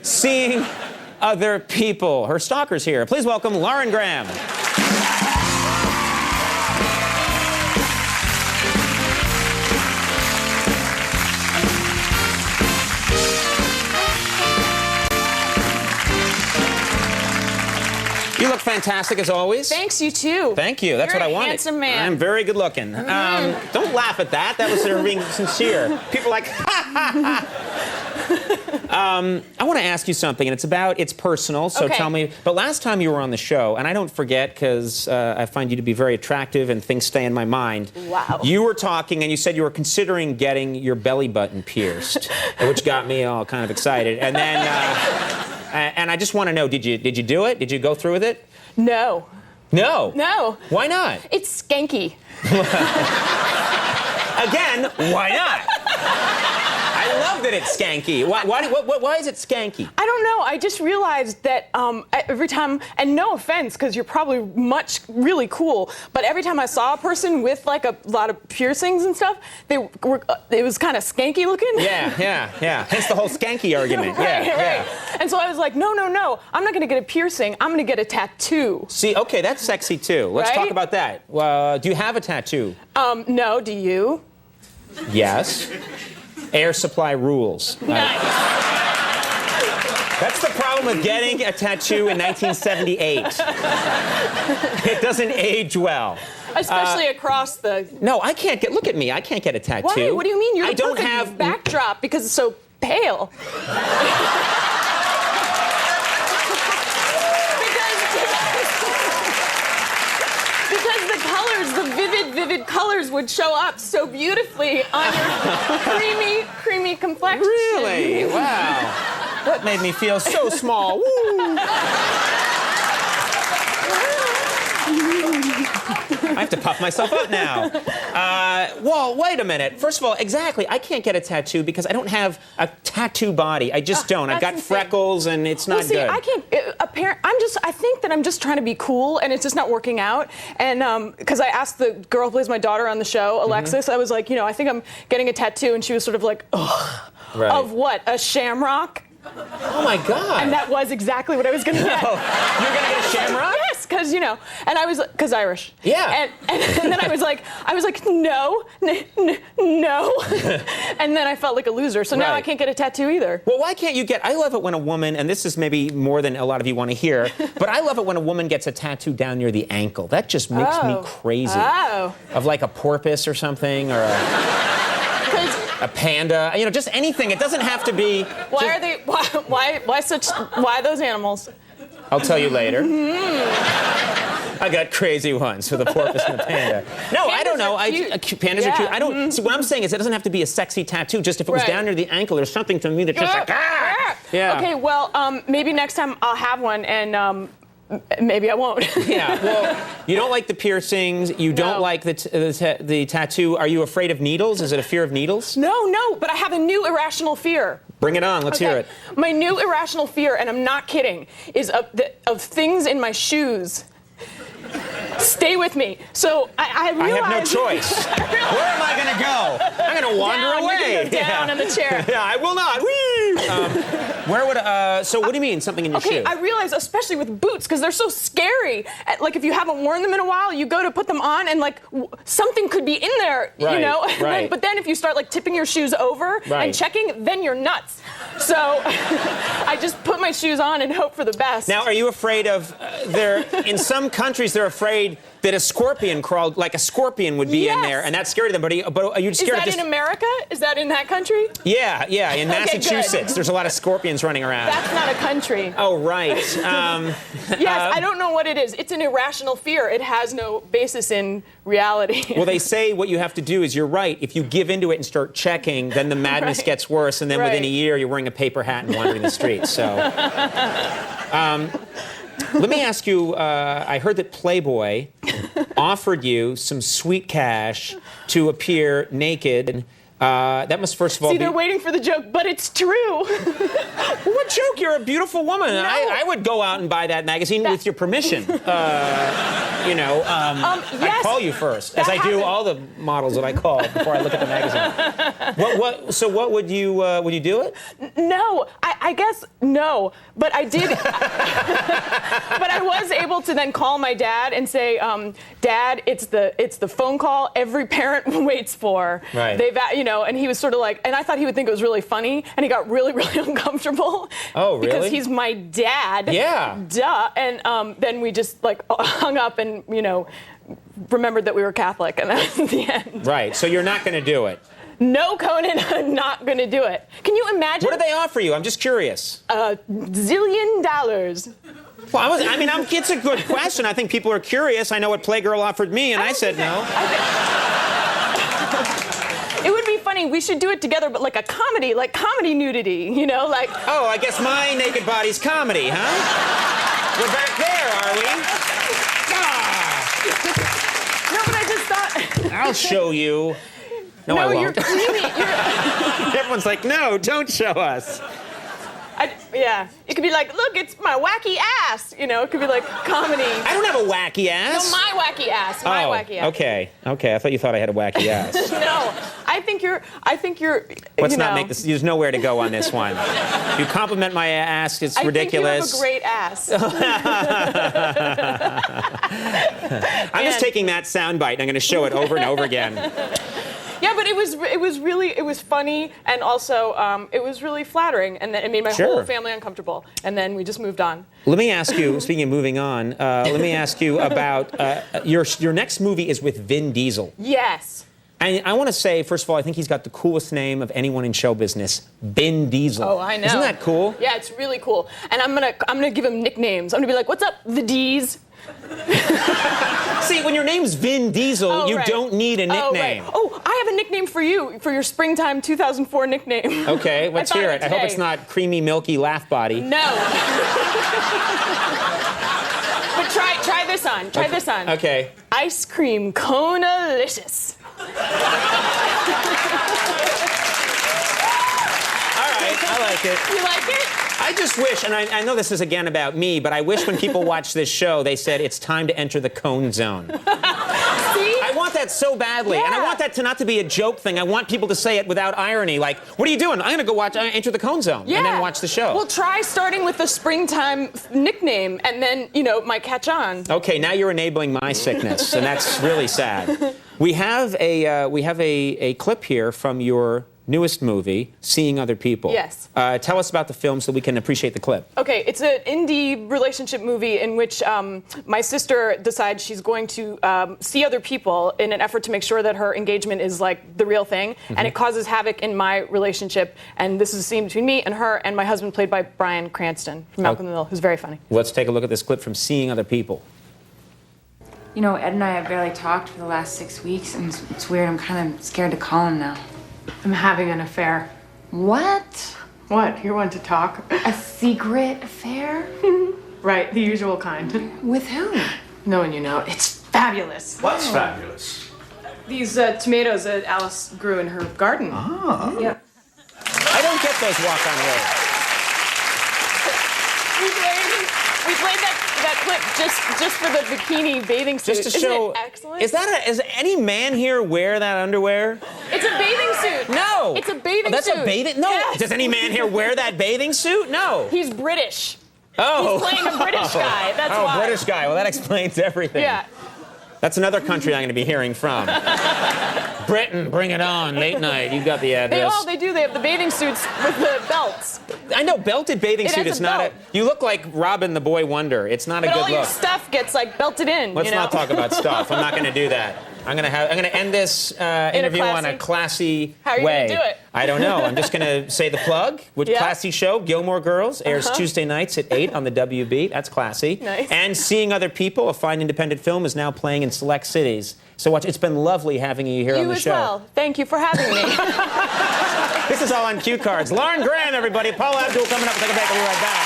seeing other people. Her stalker's here. Please welcome Lauren Graham. You look fantastic as always. Thanks, you too. Thank you. That's You're what I a wanted. handsome man. I'm very good looking. Don't laugh at that. That was her being sincere. People are like, ha ha ha. I want to ask you something, and it's personal, so okay. Tell me. But last time you were on the show, and I don't forget because I find you to be very attractive and things stay in my mind. Wow. You were talking, and you said you were considering getting your belly button pierced, which got me all kind of excited. And then, and I just want to know, did you do it? Did you go through with it? No. No? No. Why not? It's skanky. Again, why not? I love that it's skanky. Why is it skanky? I don't know. I just realized that every time, and no offense, because you're probably really cool, but every time I saw a person with like a lot of piercings and stuff, it was kind of skanky looking. Yeah. Hence the whole skanky argument. Right. Yeah. And so I was like, no. I'm not going to get a piercing. I'm going to get a tattoo. See, okay, that's sexy too. Let's talk about that. Do you have a tattoo? No. Do you? Yes. Air supply rules. Nice. That's the problem with getting a tattoo in 1978. It doesn't age well. Especially across the... No, I can't get... Look at me. I can't get a tattoo. Why? What do you mean? You're the don't perfect have backdrop because it's so pale. Because the colors, the vivid colors would show up so beautifully on your creamy complexion. Really? Wow. That made me feel so small. Woo. I have to puff myself up now. Well, wait a minute. First of all, exactly, I can't get a tattoo because I don't have a tattoo body. I just don't. I've got freckles and it's not good. I can't. I think that I'm just trying to be cool and it's just not working out. And because I asked the girl who plays my daughter on the show, Alexis, I was like, I think I'm getting a tattoo, and she was sort of like, ugh. Right. Of what? A shamrock? Oh my God. And that was exactly what I was going to get. You're going to get a shamrock? Yes, because, and I was, because Irish. Yeah. And then I was like, no. And then I felt like a loser. So now I can't get a tattoo either. Well, why can't you I love it when a woman, and this is maybe more than a lot of you want to hear, but I love it when a woman gets a tattoo down near the ankle. That just makes me crazy. Oh. Of like a porpoise or something, or a panda, just anything. It doesn't have to be. Why those animals? I'll tell you later. I got crazy ones with a porpoise and a panda. No, I don't know. Pandas are cute. I don't. See, what I'm saying is it doesn't have to be a sexy tattoo. Just if it was down near the ankle, there's something to me that's just like, ah! Yeah. Okay, well, maybe next time I'll have one, and maybe I won't. Yeah. Well, you don't like the piercings. You don't like the tattoo. Are you afraid of needles? Is it a fear of needles? No. But I have a new irrational fear. Bring it on. Let's hear it. My new irrational fear, and I'm not kidding, is of things in my shoes. Stay with me. So I realize... I have no choice. Where am I going to go? I'm going to wander away. You can go down in the chair. Yeah, I will not. So what do you mean, something in your shoe? Okay, I realize, especially with boots, because they're so scary. Like, if you haven't worn them in a while, you go to put them on, and, like, something could be in there, Right. But then if you start, like, tipping your shoes over and checking, then you're nuts. So I just put my shoes on and hope for the best. Now, are you afraid of... in some countries, they're afraid that a scorpion crawled, like a scorpion would be in there, and that's scary to them. But are you scared of this? Is that in America? Is that in that country? Yeah, in Massachusetts. There's a lot of scorpions running around. That's not a country. Oh, right. Yes, I don't know what it is. It's an irrational fear. It has no basis in reality. Well, they say what you have to do is, you're right, if you give into it and start checking, then the madness gets worse, and then within a year, you're wearing a paper hat and wandering the streets. So, let me ask you, I heard that Playboy offered you some sweet cash to appear naked. That must, first of all, they're waiting for the joke, but it's true. What joke. You're a beautiful woman. No. I would go out and buy that magazine with your permission. You know, yes, I'd call you first, as I do all the models that I call before I look at the magazine. So what would you do it? No, I guess no, but I did. But I was able to then call my dad and say, Dad, it's the phone call every parent waits for. Right. You know, and he was sort of like, and I thought he would think it was really funny, and he got really, really uncomfortable. Oh, really? Because he's my dad. Yeah. Duh. And then we just like hung up and, you know, remembered that we were Catholic, and that was the end. Right. So you're not going to do it. No, Conan, I'm not going to do it. Can you imagine? What did they offer you? I'm just curious. $1 zillion. Well, it's a good question. I think people are curious. I know what Playgirl offered me, and I said no. It would be funny. We should do it together, but like comedy nudity, you know, like. Oh, I guess my naked body's comedy, huh? We're back there, are we? Ah. No, but I just thought. I'll show you. No, I won't. You're really. Everyone's like, no, don't show us. Yeah. It could be like, look, it's my wacky ass. You know, it could be like comedy. I don't have a wacky ass. No, my wacky ass. My wacky ass. Okay. I thought you thought I had a wacky ass. No, I think you're. Let's not make this. There's nowhere to go on this one. You compliment my ass. It's ridiculous. I think you have a great ass. I'm just taking that soundbite and I'm going to show it over and over again. Yeah, but it was funny, and also it was really flattering, and it made my whole family uncomfortable. And then we just moved on. Let me ask you, speaking of moving on, let me ask you about your next movie is with Vin Diesel. Yes. And I want to say, first of all, I think he's got the coolest name of anyone in show business, Vin Diesel. Oh, I know. Isn't that cool? Yeah, it's really cool. And I'm gonna give him nicknames. I'm gonna be like, "What's up, the D's?" See, when your name's Vin Diesel, you don't need a nickname. Oh, I have a nickname for you, for your springtime 2004 nickname. Okay, let's hear it. I hope it's not creamy, milky laugh body. No. But try this on. Try this on. Okay. Ice cream Conalicious. All right, I like it. You like it? I just wish, and I know this is again about me, but I wish when people watch this show, they said it's time to enter the Cone Zone. See? I want that so badly, and I want that to not to be a joke thing. I want people to say it without irony, like, "What are you doing? I'm going to go watch Enter the Cone Zone," and then watch the show. Well, try starting with the springtime nickname, and then it might catch on. Okay, now you're enabling my sickness, and that's really sad. We have a clip here from your newest movie, Seeing Other People. Yes. Tell us about the film so we can appreciate the clip. Okay, it's an indie relationship movie in which my sister decides she's going to see other people in an effort to make sure that her engagement is like the real thing, and it causes havoc in my relationship. And this is a scene between me and her and my husband, played by Bryan Cranston from Malcolm in the Middle, who's very funny. Let's take a look at this clip from Seeing Other People. You know, Ed and I have barely talked for the last 6 weeks, and it's weird. I'm kind of scared to call him now. I'm having an affair. What? What? You want to talk? A secret affair? Right, the usual kind. With who? No one you know. It's fabulous. What's fabulous? These tomatoes that Alice grew in her garden. Ah. Yep. I don't get those walk-on roles. We played that clip just for the bikini bathing suit. Just to show. Isn't it excellent? Is any man here wear that underwear? It's a bathing suit. No. It's a bathing That's suit. a bathing. No. Yes. Does any man here wear that bathing suit? No. He's British. Oh. He's playing a British guy. That's why. Oh, British guy. Well, that explains everything. Yeah. That's another country I'm going to be hearing from. Britain, bring it on. Late night. You got the address. They do. They have the bathing suits with the belts. I know, belted bathing suit is not belt. You look like Robin the Boy Wonder. It's not a But good all your look. stuff gets like belted in. Let's not talk about stuff. I'm not going to do that. I'm going to end this interview on a classy How are you way. gonna do it? I don't know. I'm just going to say the plug. Classy show, Gilmore Girls, airs Tuesday nights at 8 on the WB. That's classy. Nice. And Seeing Other People, a fine independent film, is now playing in select cities. So watch. It's been lovely having you here on the show. You as well. Thank you for having me. This is all on cue cards. Lauren Graham, everybody. Paul Abdul coming up. Take a break. We'll be right back.